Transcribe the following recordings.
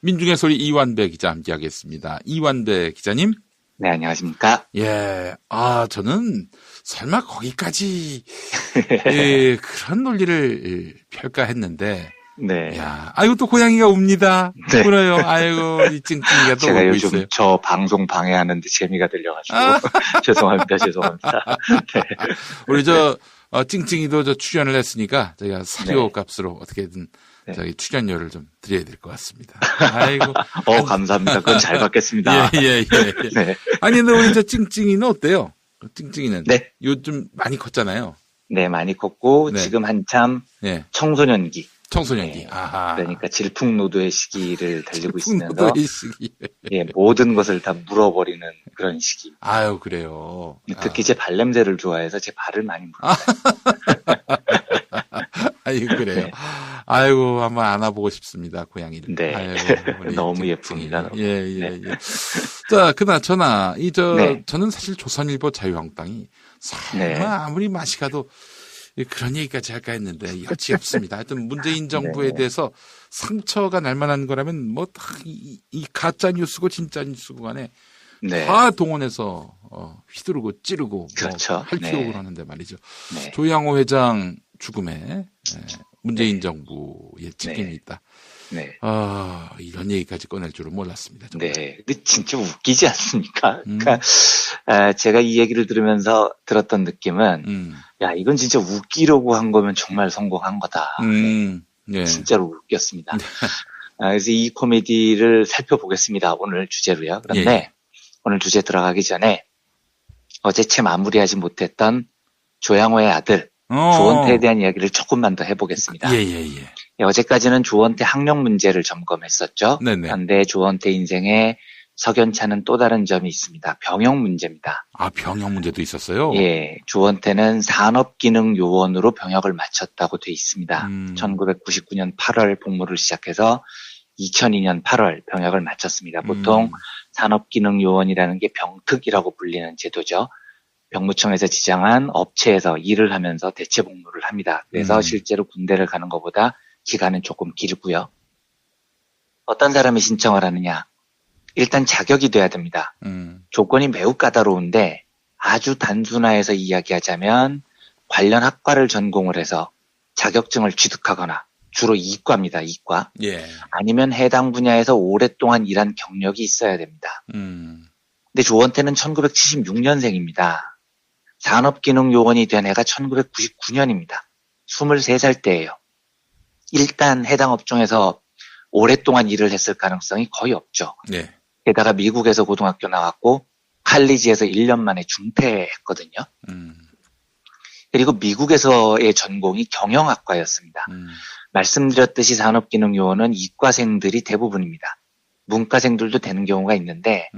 민중의 소리 이완배 기자 함께하겠습니다. 이완배 기자님. 네, 안녕하십니까. 예, 저는 설마 거기까지 예, 그런 논리를 펼까 했는데. 네. 야, 아이고 또 고양이가 웁니다. 네. 울어요. 아이고 이 찡찡이가 또 제가 울고 요즘 있어요. 저 방송 방해하는데 재미가 들려가지고 죄송합니다. 네. 우리 찡찡이도 출연을 했으니까 저희가 사료 네. 값으로 어떻게든 네. 저기 출연료를 좀 드려야 될 것 같습니다. 아이고. 감사합니다. 그건 잘 받겠습니다. 예. 네. 아니 근데 우리 찡찡이는 어때요? 찡찡이는 네. 요즘 많이 컸잖아요. 네, 많이 컸고 네. 지금 한참 네. 청소년기. 청소년기. 네. 아하. 그러니까 질풍노도의 시기를 달리고 있으면서 풍노도의 시기. 예, 모든 것을 다 물어버리는 그런 시기. 아유 그래요. 특히 제 발냄새를 좋아해서 제 발을 많이 물어요. 아이고 그래요. 네. 아이고 한번 안아보고 싶습니다 고양이를. 네. 아이고, 너무 찡찡이. 예쁩니다. 너무. 예. 자 그나저나 네. 저는 사실 조선일보 자유한국당이 설마 네. 아무리 맛이 가도 그런 얘기까지 할까 했는데 여지 없습니다. 하여튼 문재인 정부에 네. 대해서 상처가 날 만한 거라면 뭐 이 가짜 뉴스고 진짜 뉴스고 간에 네. 다 동원해서 휘두르고 찌르고 그렇죠. 뭐 할피욕을 네. 하는데 말이죠. 네. 조양호 회장 죽음에 문재인 정부의 책임이 네. 있다. 네. 이런 얘기까지 꺼낼 줄은 몰랐습니다. 정말. 네. 근데 진짜 웃기지 않습니까? 그러니까, 제가 이 얘기를 들으면서 들었던 느낌은, 야, 이건 진짜 웃기려고 한 거면 정말 성공한 거다. 네. 진짜로 웃겼습니다. 그래서 이 코미디를 살펴보겠습니다. 오늘 주제로요. 그런데 예. 오늘 주제 들어가기 전에 어제 채 마무리하지 못했던 조양호의 아들, 조원태에 대한 이야기를 조금만 더 해보겠습니다. 예. 어제까지는 조원태 학력 문제를 점검했었죠. 네네. 그런데 조원태 인생에 석연찮은 또 다른 점이 있습니다. 병역 문제입니다. 병역 문제도 있었어요? 예, 조원태는 산업기능요원으로 병역을 마쳤다고 돼 있습니다. 1999년 8월 복무를 시작해서 2002년 8월 병역을 마쳤습니다. 보통 산업기능요원이라는 게 병특이라고 불리는 제도죠. 병무청에서 지정한 업체에서 일을 하면서 대체 복무를 합니다. 그래서 실제로 군대를 가는 것보다 기간은 조금 길고요. 어떤 사람이 신청을 하느냐? 일단 자격이 돼야 됩니다. 조건이 매우 까다로운데 아주 단순화해서 이야기하자면 관련 학과를 전공을 해서 자격증을 취득하거나 주로 이과입니다. 이과. 예. 아니면 해당 분야에서 오랫동안 일한 경력이 있어야 됩니다. 근데 조원태는 1976년생입니다. 산업기능요원이 된 해가 1999년입니다. 23살 때예요. 일단 해당 업종에서 오랫동안 일을 했을 가능성이 거의 없죠. 네. 게다가 미국에서 고등학교 나왔고 칼리지에서 1년 만에 중퇴했거든요. 그리고 미국에서의 전공이 경영학과였습니다. 말씀드렸듯이 산업기능요원은 이과생들이 대부분입니다. 문과생들도 되는 경우가 있는데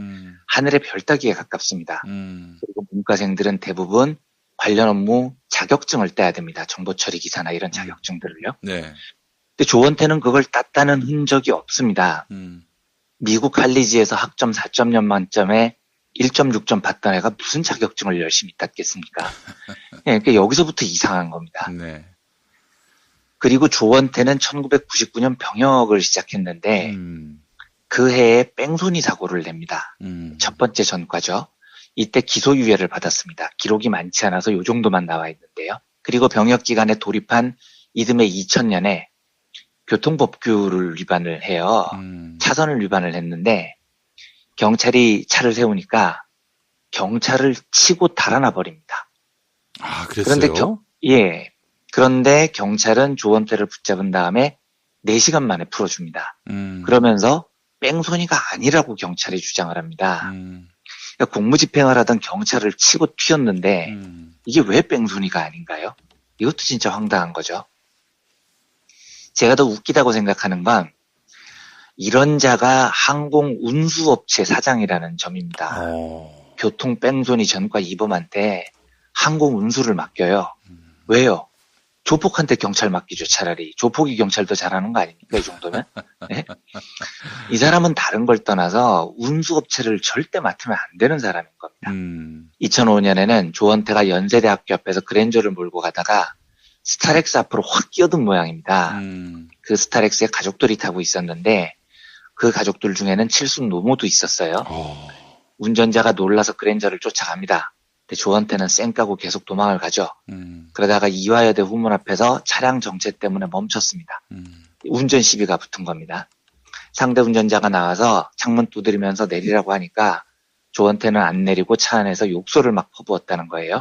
하늘의 별 따기에 가깝습니다. 그리고 문과생들은 대부분 관련 업무 자격증을 따야 됩니다. 정보처리 기사나 이런 자격증들을요. 네. 근데 조원태는 그걸 땄다는 흔적이 없습니다. 미국 칼리지에서 학점 4.0 만점에 1.6점 받던 애가 무슨 자격증을 열심히 땄겠습니까? 네, 그러니까 여기서부터 이상한 겁니다. 네. 그리고 조원태는 1999년 병역을 시작했는데 그 해에 뺑소니 사고를 냅니다. 첫 번째 전과죠. 이때 기소유예를 받았습니다. 기록이 많지 않아서 요 정도만 나와 있는데요. 그리고 병역 기간에 돌입한 이듬해 2000년에 교통법규를 위반을 해요. 차선을 위반을 했는데 경찰이 차를 세우니까 경찰을 치고 달아나 버립니다. 그랬어요? 그런데 경찰은 조원태를 붙잡은 다음에 4시간 만에 풀어줍니다. 그러면서 뺑소니가 아니라고 경찰이 주장을 합니다. 그러니까 공무집행을 하던 경찰을 치고 튀었는데 이게 왜 뺑소니가 아닌가요? 이것도 진짜 황당한 거죠. 제가 더 웃기다고 생각하는 건 이런 자가 항공운수업체 사장이라는 점입니다. 교통 뺑소니 전과 이범한테 항공운수를 맡겨요. 왜요? 조폭한테 경찰 맡기죠, 차라리. 조폭이 경찰도 잘하는 거 아닙니까, 이 정도면? 네? 이 사람은 다른 걸 떠나서 운수업체를 절대 맡으면 안 되는 사람인 겁니다. 2005년에는 조원태가 연세대학교 앞에서 그랜저를 몰고 가다가 스타렉스 앞으로 확 끼어든 모양입니다. 그 스타렉스에 가족들이 타고 있었는데 그 가족들 중에는 칠순 노모도 있었어요. 운전자가 놀라서 그랜저를 쫓아갑니다. 근데 조원태는 쌩 까고 계속 도망을 가죠. 그러다가 이화여대 후문 앞에서 차량 정체 때문에 멈췄습니다. 운전 시비가 붙은 겁니다. 상대 운전자가 나와서 창문 두드리면서 내리라고 하니까 조원태는 안 내리고 차 안에서 욕설을 막 퍼부었다는 거예요.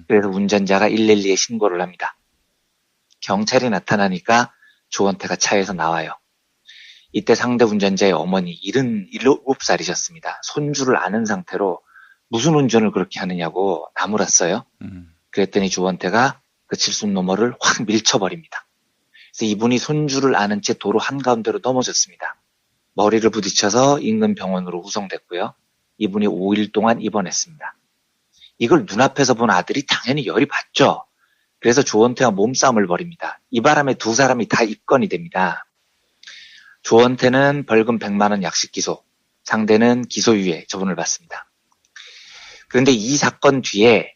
그래서 운전자가 112에 신고를 합니다. 경찰이 나타나니까 조원태가 차에서 나와요. 이때 상대 운전자의 어머니 77살이셨습니다. 손주를 아는 상태로 무슨 운전을 그렇게 하느냐고 나무랐어요. 그랬더니 조원태가 그 칠순 너머를 확 밀쳐버립니다. 그래서 이분이 손주를 아는 채 도로 한가운데로 넘어졌습니다. 머리를 부딪혀서 인근 병원으로 후송됐고요. 이분이 5일 동안 입원했습니다. 이걸 눈앞에서 본 아들이 당연히 열이 받죠. 그래서 조원태와 몸싸움을 벌입니다. 이 바람에 두 사람이 다 입건이 됩니다. 조원태는 벌금 100만 원 약식 기소, 상대는 기소유예 처분을 받습니다. 그런데 이 사건 뒤에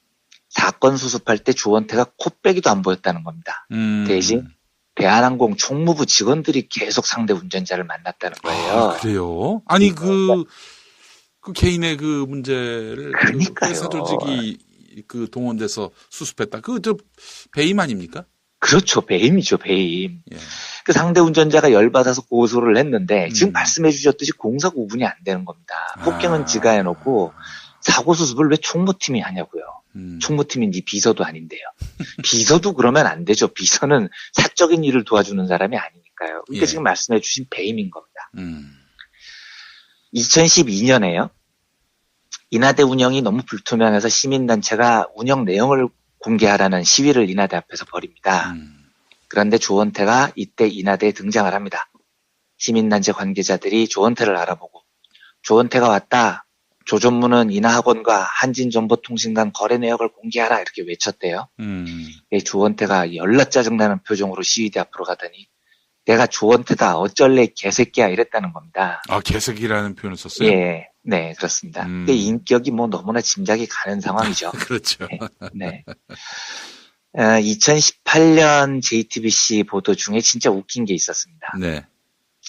사건 수습할 때 조원태가 코빼기도 안 보였다는 겁니다. 대신 대한항공 총무부 직원들이 계속 상대 운전자를 만났다는 거예요. 아, 그래요? 아니 그 개인의 그 문제를 그러니까요. 회사 조직이 그 동원돼서 수습했다. 저 배임 아닙니까? 그렇죠. 배임이죠, 배임. 예. 그 상대 운전자가 열받아서 고소를 했는데 지금 말씀해 주셨듯이 공사 구분이 안 되는 겁니다. 폭행은 지가 해놓고 사고 수습을 왜 총무팀이 하냐고요. 총무팀인 지 비서도 아닌데요. 비서도 그러면 안 되죠. 비서는 사적인 일을 도와주는 사람이 아니니까요. 그러니까 예. 지금 말씀해 주신 배임인 겁니다. 2012년에요. 인하대 운영이 너무 불투명해서 시민단체가 운영 내용을 공개하라는 시위를 인하대 앞에서 벌입니다. 그런데 조원태가 이때 인하대에 등장을 합니다. 시민단체 관계자들이 조원태를 알아보고 조원태가 왔다. 조전무는 인하학원과 한진정보통신 간 거래 내역을 공개하라 이렇게 외쳤대요. 조원태가 열나 짜증나는 표정으로 시위대 앞으로 가더니 내가 조원태다 어쩔래 개새끼야 이랬다는 겁니다. 아 개새끼라는 표현을 썼어요? 예, 네 그렇습니다. 인격이 뭐 너무나 짐작이 가는 상황이죠. 그렇죠. 네. 2018년 JTBC 보도 중에 진짜 웃긴 게 있었습니다. 네.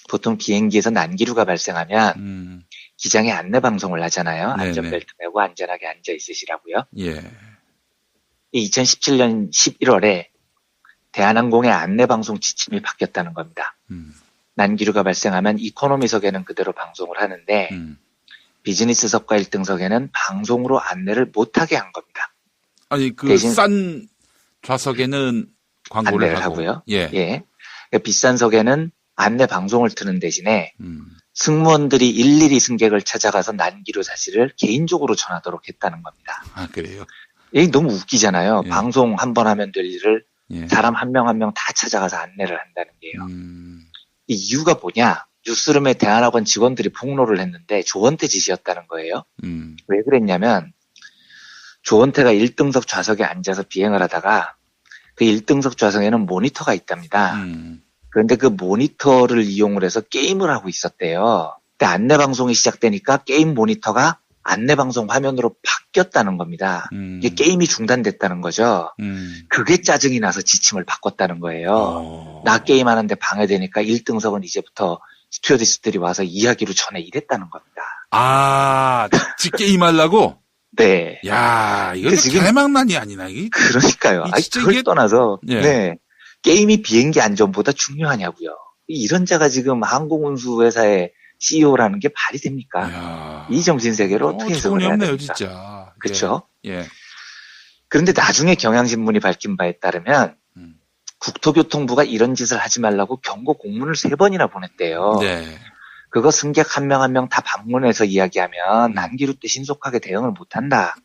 보통 비행기에서 난기류가 발생하면 기장에 안내 방송을 하잖아요. 네네. 안전벨트 매고 안전하게 앉아 있으시라고요. 예. 2017년 11월에 대한항공의 안내 방송 지침이 바뀌었다는 겁니다. 난기류가 발생하면 이코노미석에는 그대로 방송을 하는데 비즈니스석과 1등석에는 방송으로 안내를 못하게 한 겁니다. 아니 그 대신 싼 좌석에는 광고를 안내를 하고. 하고요. 예. 예. 그러니까 비싼 석에는 안내 방송을 트는 대신에 승무원들이 일일이 승객을 찾아가서 난기류 사실을 개인적으로 전하도록 했다는 겁니다. 아 그래요. 이게 너무 웃기잖아요. 예. 방송 한 번 하면 될 일을 예. 사람 한 명 한 명 다 찾아가서 안내를 한다는 게요. 이 이유가 뭐냐? 뉴스룸에 대한학원 직원들이 폭로를 했는데 조원태 짓이었다는 거예요. 왜 그랬냐면 조원태가 1등석 좌석에 앉아서 비행을 하다가 그 1등석 좌석에는 모니터가 있답니다. 그런데 그 모니터를 이용을 해서 게임을 하고 있었대요. 근데 안내방송이 시작되니까 게임 모니터가 안내방송 화면으로 바뀌었다는 겁니다. 이게 게임이 중단됐다는 거죠. 그게 짜증이 나서 지침을 바꿨다는 거예요. 나 게임하는데 방해되니까 1등석은 이제부터 스튜어디스들이 와서 이야기로 전해 이랬다는 겁니다. 아, 게임하려고? 네. 야, 이거 지금 개망난이 아니나, 이게? 그러니까요. 아니, 그걸 이게... 떠나서, 예. 네. 게임이 비행기 안전보다 중요하냐고요. 이런 자가 지금 항공운수회사의 CEO라는 게 말이 됩니까? 야... 이 정신세계를 어떻게 해석을 해야 없네요, 됩니까? 진짜. 그렇죠? 예. 그런데 나중에 경향신문이 밝힌 바에 따르면 국토교통부가 이런 짓을 하지 말라고 경고 공문을 3번이나 보냈대요. 네. 그거 승객 한 명 한 명 다 방문해서 이야기하면 난기류 때 신속하게 대응을 못한다.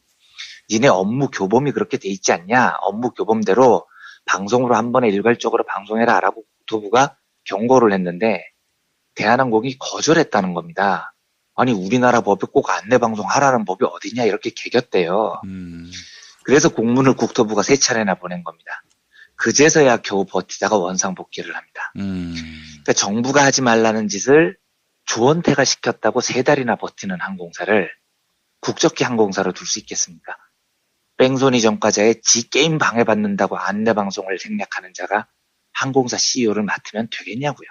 니네 업무 교범이 그렇게 돼 있지 않냐? 업무 교범대로 방송으로 한 번에 일괄적으로 방송해라 라고 국토부가 경고를 했는데 대한항공이 거절했다는 겁니다. 아니 우리나라 법에 꼭 안내방송 하라는 법이 어디냐 이렇게 개겼대요. 그래서 공문을 국토부가 3차례나 보낸 겁니다. 그제서야 겨우 버티다가 원상복귀를 합니다. 그러니까 정부가 하지 말라는 짓을 조원태가 시켰다고 3달이나 버티는 항공사를 국적기 항공사로 둘 수 있겠습니까? 뺑소니 전과자의 지 게임 방해받는다고 안내방송을 생략하는 자가 항공사 CEO를 맡으면 되겠냐고요.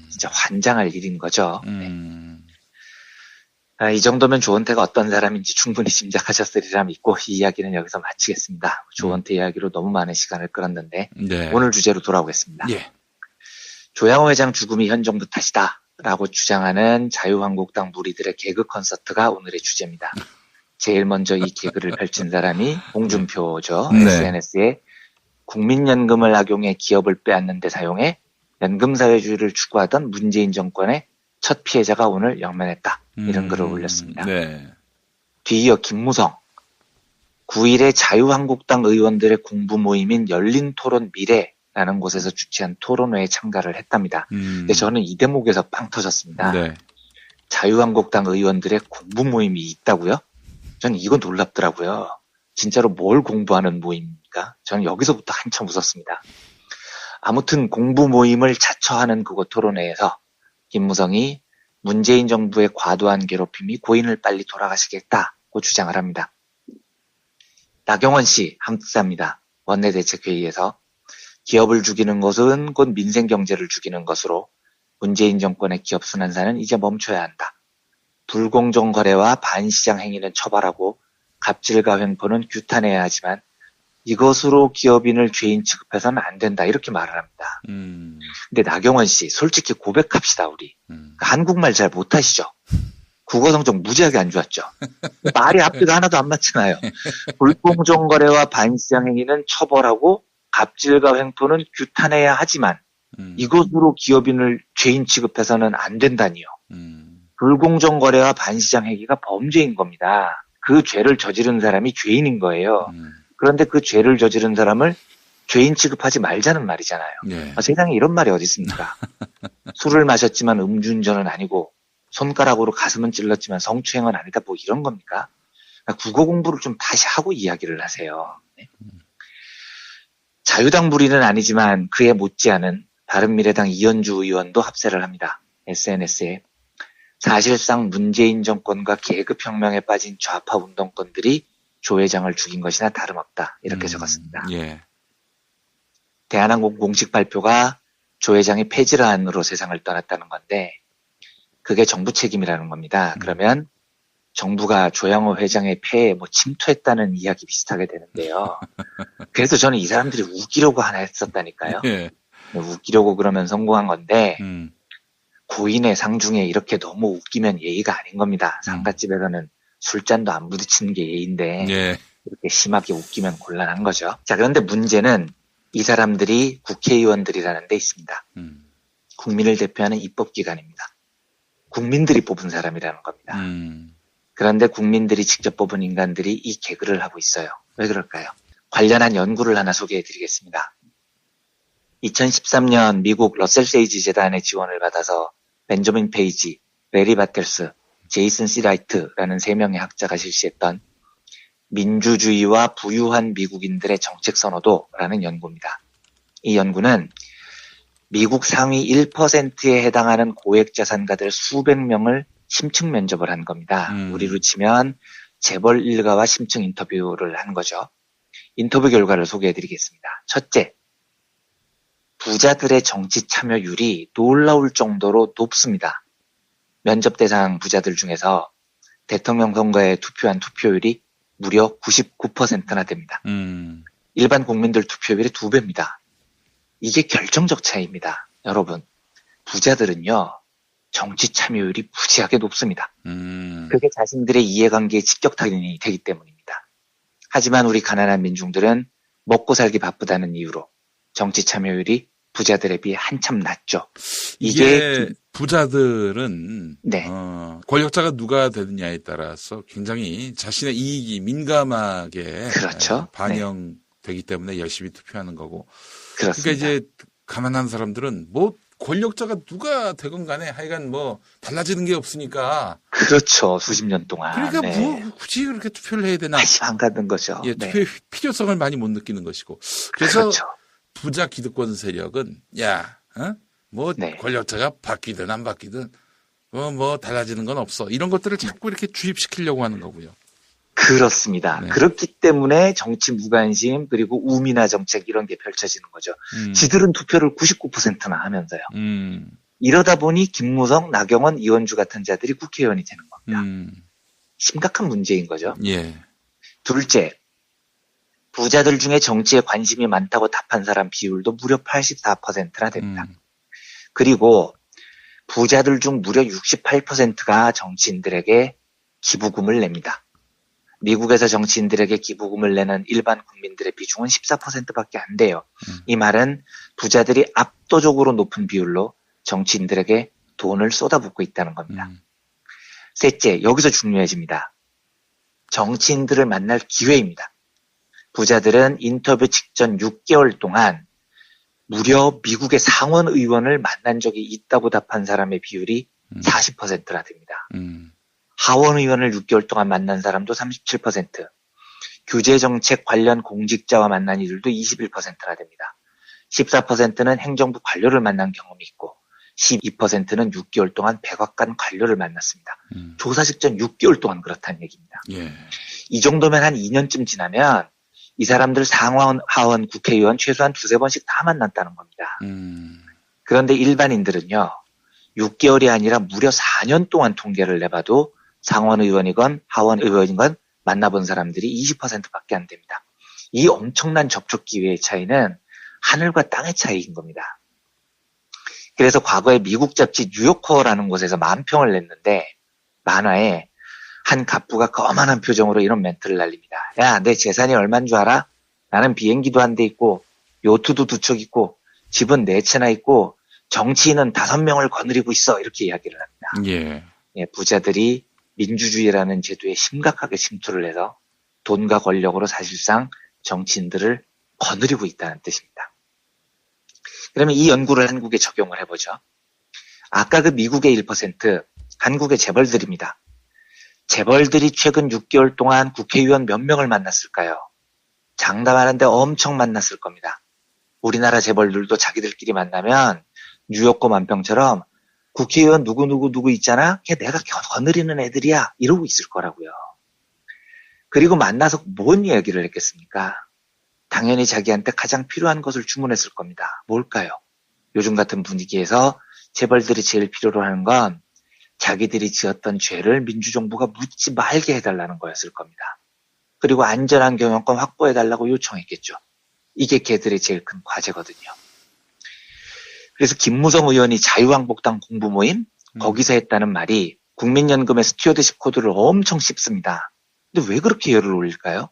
진짜 환장할 일인 거죠. 네. 이 정도면 조원태가 어떤 사람인지 충분히 짐작하셨으리라 믿고 이 이야기는 여기서 마치겠습니다. 조원태 이야기로 너무 많은 시간을 끌었는데 네. 오늘 주제로 돌아오겠습니다. 예. 조양호 회장 죽음이 현 정부 탓이다 라고 주장하는 자유한국당 무리들의 개그 콘서트가 오늘의 주제입니다. 제일 먼저 이 개그를 펼친 사람이 홍준표죠. 네. SNS에 국민연금을 악용해 기업을 빼앗는 데 사용해 연금사회주의를 추구하던 문재인 정권의 첫 피해자가 오늘 영면했다. 이런 글을 올렸습니다. 네. 뒤이어 김무성 9일에 자유한국당 의원들의 공부 모임인 열린토론 미래라는 곳에서 주최한 토론회에 참가를 했답니다. 근데 저는 이 대목에서 빵 터졌습니다. 네. 자유한국당 의원들의 공부 모임이 있다고요? 저는 이건 놀랍더라고요. 진짜로 뭘 공부하는 모임입니까? 저는 여기서부터 한참 웃었습니다. 아무튼 공부 모임을 자처하는 그곳 토론회에서 김무성이 문재인 정부의 과도한 괴롭힘이 고인을 빨리 돌아가시겠다고 주장을 합니다. 나경원 씨 함사입니다. 원내대책회의에서 기업을 죽이는 것은 곧 민생 경제를 죽이는 것으로 문재인 정권의 기업 순환사는 이제 멈춰야 한다. 불공정 거래와 반시장 행위는 처벌하고 갑질과 횡포는 규탄해야 하지만 이것으로 기업인을 죄인 취급해서는 안 된다. 이렇게 말을 합니다. 근데 나경원 씨, 솔직히 고백합시다, 우리. 한국말 잘 못하시죠? 국어 성적 무지하게 안 좋았죠? 말이 앞뒤가 하나도 안 맞잖아요. 불공정 거래와 반시장 행위는 처벌하고 갑질과 횡포는 규탄해야 하지만 이것으로 기업인을 죄인 취급해서는 안 된다니요. 불공정 거래와 반시장 행위가 범죄인 겁니다. 그 죄를 저지른 사람이 죄인인 거예요. 그런데 그 죄를 저지른 사람을 죄인 취급하지 말자는 말이잖아요. 네. 세상에 이런 말이 어디 있습니까? 술을 마셨지만 음주운전은 아니고 손가락으로 가슴은 찔렀지만 성추행은 아니다. 뭐 이런 겁니까? 국어 공부를 좀 다시 하고 이야기를 하세요. 네. 자유당 무리는 아니지만 그에 못지않은 바른미래당 이현주 의원도 합세를 합니다. SNS에 사실상 문재인 정권과 계급혁명에 빠진 좌파 운동권들이 조 회장을 죽인 것이나 다름없다. 이렇게 적었습니다. 예. 대한항공 공식 발표가 조 회장이 폐질환으로 세상을 떠났다는 건데 그게 정부 책임이라는 겁니다. 그러면 정부가 조양호 회장의 폐에 뭐 침투했다는 이야기 비슷하게 되는데요. 그래서 저는 이 사람들이 웃기려고 하나 했었다니까요. 예. 웃기려고 그러면 성공한 건데 고인의 상중에 이렇게 너무 웃기면 예의가 아닌 겁니다. 상가집에서는 술잔도 안 부딪히는 게 예인데 예. 이렇게 심하게 웃기면 곤란한 거죠. 자, 그런데 문제는 이 사람들이 국회의원들이라는 데 있습니다. 국민을 대표하는 입법기관입니다. 국민들이 뽑은 사람이라는 겁니다. 그런데 국민들이 직접 뽑은 인간들이 이 개그를 하고 있어요. 왜 그럴까요? 관련한 연구를 하나 소개해드리겠습니다. 2013년 미국 러셀 세이지 재단의 지원을 받아서 벤저민 페이지, 레리 바텔스, 제이슨 시라이트라는 3명의 학자가 실시했던 민주주의와 부유한 미국인들의 정책 선호도라는 연구입니다. 이 연구는 미국 상위 1%에 해당하는 고액 자산가들 수백 명을 심층 면접을 한 겁니다. 우리로 치면 재벌 일가와 심층 인터뷰를 한 거죠. 인터뷰 결과를 소개해드리겠습니다. 첫째, 부자들의 정치 참여율이 놀라울 정도로 높습니다. 면접 대상 부자들 중에서 대통령 선거에 투표한 투표율이 무려 99%나 됩니다. 일반 국민들 투표율의 2배입니다. 이게 결정적 차이입니다. 여러분, 부자들은요, 정치 참여율이 무지하게 높습니다. 그게 자신들의 이해관계에 직격탄이 되기 때문입니다. 하지만 우리 가난한 민중들은 먹고 살기 바쁘다는 이유로 정치 참여율이 부자들에 비해 한참 낮죠. 이게 부자들은 네. 권력자가 누가 되느냐에 따라서 굉장히 자신의 이익이 민감하게 그렇죠. 반영되기 네. 때문에 열심히 투표하는 거고. 그렇습니다. 그러니까 이제 가난한 사람들은 뭐 권력자가 누가 되건 간에 하여간 뭐 달라지는 게 없으니까. 그렇죠. 수십 년 동안. 그러니까 네. 뭐 굳이 그렇게 투표를 해야 되나. 관심 안 가는 거죠. 예, 투표의 네. 필요성을 많이 못 느끼는 것이고. 그래서 그렇죠. 부자 기득권 세력은 뭐 네. 권력자가 바뀌든 안 바뀌든 뭐 달라지는 건 없어. 이런 것들을 자꾸 이렇게 주입시키려고 하는 거고요. 그렇습니다. 네. 그렇기 때문에 정치 무관심 그리고 우민화 정책 이런 게 펼쳐지는 거죠. 지들은 투표를 99%나 하면서요. 이러다 보니 김무성, 나경원, 이원주 같은 자들이 국회의원이 되는 겁니다. 심각한 문제인 거죠. 예. 둘째, 부자들 중에 정치에 관심이 많다고 답한 사람 비율도 무려 84%나 됩니다. 그리고 부자들 중 무려 68%가 정치인들에게 기부금을 냅니다. 미국에서 정치인들에게 기부금을 내는 일반 국민들의 비중은 14%밖에 안 돼요. 이 말은 부자들이 압도적으로 높은 비율로 정치인들에게 돈을 쏟아붓고 있다는 겁니다. 셋째, 여기서 중요해집니다. 정치인들을 만날 기회입니다. 부자들은 인터뷰 직전 6개월 동안 무려 미국의 상원 의원을 만난 적이 있다고 답한 사람의 비율이 40%나 됩니다. 하원 의원을 6개월 동안 만난 사람도 37%, 규제정책 관련 공직자와 만난 이들도 21%나 됩니다. 14%는 행정부 관료를 만난 경험이 있고 12%는 6개월 동안 백악관 관료를 만났습니다. 조사 직전 6개월 동안 그렇다는 얘기입니다. 예. 이 정도면 한 2년쯤 지나면 이 사람들 상원, 하원, 국회의원 최소한 2-3번씩 다 만났다는 겁니다. 그런데 일반인들은요. 6개월이 아니라 무려 4년 동안 통계를 내봐도 상원 의원이건 하원 의원이건 만나본 사람들이 20%밖에 안 됩니다. 이 엄청난 접촉 기회의 차이는 하늘과 땅의 차이인 겁니다. 그래서 과거에 미국 잡지 뉴요커라는 곳에서 만평을 냈는데 만화에 한 갑부가 거만한 표정으로 이런 멘트를 날립니다. 야, 내 재산이 얼만 줄 알아? 나는 비행기도 한 대 있고 요트도 2척 있고 집은 4채나 있고 정치인은 5명을 거느리고 있어. 이렇게 이야기를 합니다. 예. 예, 부자들이 민주주의라는 제도에 심각하게 침투를 해서 돈과 권력으로 사실상 정치인들을 거느리고 있다는 뜻입니다. 그러면 이 연구를 한국에 적용을 해보죠. 아까 그 미국의 1%, 한국의 재벌들입니다. 재벌들이 최근 6개월 동안 국회의원 몇 명을 만났을까요? 장담하는데 엄청 만났을 겁니다. 우리나라 재벌들도 자기들끼리 만나면 뉴요커 만평처럼 국회의원 누구 있잖아? 걔 내가 거느리는 애들이야. 이러고 있을 거라고요. 그리고 만나서 뭔 이야기를 했겠습니까? 당연히 자기한테 가장 필요한 것을 주문했을 겁니다. 뭘까요? 요즘 같은 분위기에서 재벌들이 제일 필요로 하는 건 자기들이 지었던 죄를 민주정부가 묻지 말게 해달라는 거였을 겁니다. 그리고 안전한 경영권 확보해달라고 요청했겠죠. 이게 걔들의 제일 큰 과제거든요. 그래서 김무성 의원이 자유한국당 공부 모임 거기서 했다는 말이 국민연금의 스튜어드십 코드를 엄청 씹습니다. 근데 왜 그렇게 열을 올릴까요?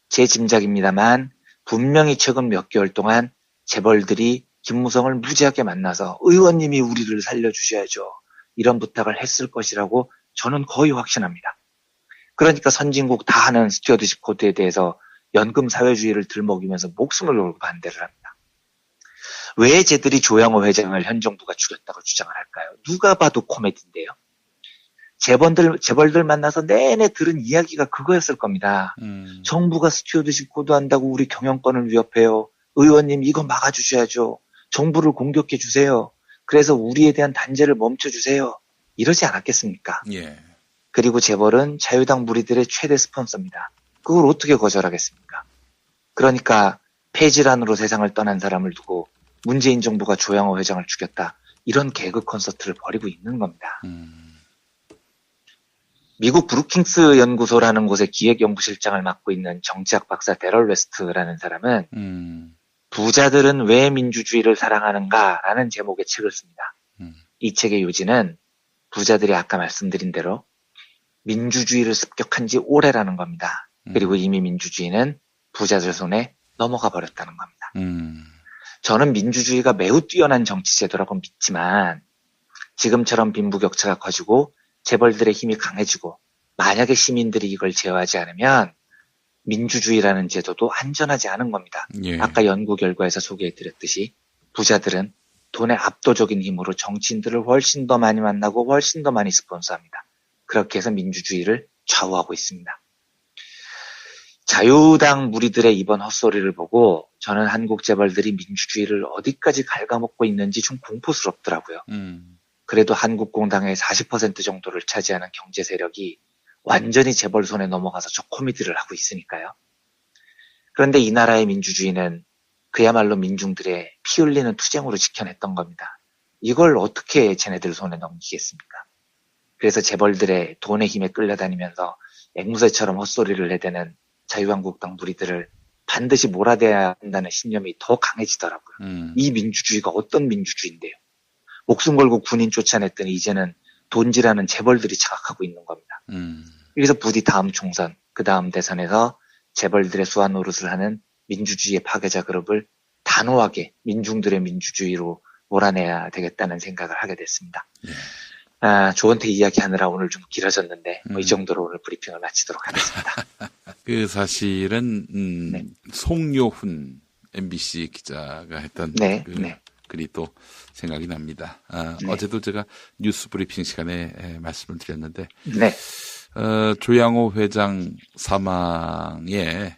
제 짐작입니다만 분명히 최근 몇 개월 동안 재벌들이 김무성을 무지하게 만나서 의원님이 우리를 살려주셔야죠. 이런 부탁을 했을 것이라고 저는 거의 확신합니다. 그러니까 선진국 다 하는 스튜어드십 코드에 대해서 연금 사회주의를 들먹이면서 목숨을 걸고 반대를 합니다. 왜 쟤들이 조양호 회장을 현 정부가 죽였다고 주장을 할까요? 누가 봐도 코미디인데요. 재벌들 만나서 내내 들은 이야기가 그거였을 겁니다. 정부가 스튜어드십 코드 한다고 우리 경영권을 위협해요. 의원님 이거 막아주셔야죠. 정부를 공격해 주세요. 그래서 우리에 대한 단죄를 멈춰주세요. 이러지 않았겠습니까? 예. 그리고 재벌은 자유당 무리들의 최대 스폰서입니다. 그걸 어떻게 거절하겠습니까? 그러니까 폐질환으로 세상을 떠난 사람을 두고 문재인 정부가 조양호 회장을 죽였다. 이런 개그 콘서트를 벌이고 있는 겁니다. 미국 브루킹스 연구소라는 곳의 기획연구실장을 맡고 있는 정치학 박사 데럴 웨스트라는 사람은 부자들은 왜 민주주의를 사랑하는가라는 제목의 책을 씁니다. 이 책의 요지는 부자들이 아까 말씀드린 대로 민주주의를 습격한 지 오래라는 겁니다. 그리고 이미 민주주의는 부자들 손에 넘어가 버렸다는 겁니다. 저는 민주주의가 매우 뛰어난 정치제도라고 믿지만 지금처럼 빈부격차가 커지고 재벌들의 힘이 강해지고 만약에 시민들이 이걸 제어하지 않으면 민주주의라는 제도도 안전하지 않은 겁니다. 예. 아까 연구 결과에서 소개해드렸듯이 부자들은 돈의 압도적인 힘으로 정치인들을 훨씬 더 많이 만나고 훨씬 더 많이 스폰서합니다. 그렇게 해서 민주주의를 좌우하고 있습니다. 자유당 무리들의 이번 헛소리를 보고 저는 한국 재벌들이 민주주의를 어디까지 갉아먹고 있는지 좀 공포스럽더라고요. 그래도 한국 공당의 40% 정도를 차지하는 경제 세력이 완전히 재벌 손에 넘어가서 저 코미디를 하고 있으니까요. 그런데 이 나라의 민주주의는 그야말로 민중들의 피 흘리는 투쟁으로 지켜냈던 겁니다. 이걸 어떻게 쟤네들 손에 넘기겠습니까? 그래서 재벌들의 돈의 힘에 끌려다니면서 앵무새처럼 헛소리를 내대는 자유한국당 무리들을 반드시 몰아내야 한다는 신념이 더 강해지더라고요. 이 민주주의가 어떤 민주주의인데요. 목숨 걸고 군인 쫓아냈더니 이제는 돈지라는 재벌들이 장악하고 있는 겁니다. 그래서 부디 다음 총선, 그 다음 대선에서 재벌들의 수완 노릇을 하는 민주주의의 파괴자 그룹을 단호하게 민중들의 민주주의로 몰아내야 되겠다는 생각을 하게 됐습니다. 조원태 이야기하느라 오늘 좀 길어졌는데 이 정도로 오늘 브리핑을 마치도록 하겠습니다. 그 사실은 네. 송요훈 MBC 기자가 했던 글이 또 생각이 납니다. 어제도 제가 뉴스 브리핑 시간에 말씀을 드렸는데 조양호 회장 사망의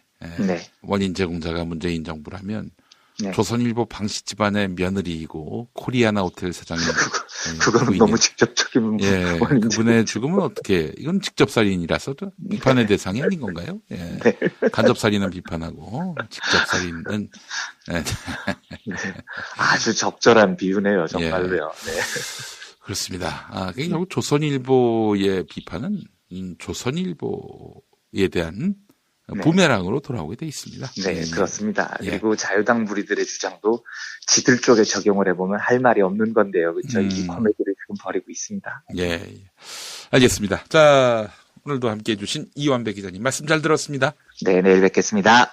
원인 제공자가 문재인 정부라면 조선일보 방시 집안의 며느리이고 코리아나 호텔 사장이 그거는 너무 직접적인 그분의 죽음은 어떻게 이건 직접살인이라서 비판의 대상이 아닌 건가요? 간접살인은 비판하고 직접살인은 아주 적절한 비유네요, 정말로요. 그렇습니다. 결국 조선일보의 비판은 조선일보에 대한 부메랑으로 돌아오게 돼 있습니다. 네, 그렇습니다. 그리고 자유당 무리들의 주장도 지들 쪽에 적용을 해보면 할 말이 없는 건데요. 그렇죠? 이 코미디를 지금 벌이고 있습니다. 알겠습니다. 자, 오늘도 함께해 주신 이완배 기자님 말씀 잘 들었습니다. 네, 내일 뵙겠습니다.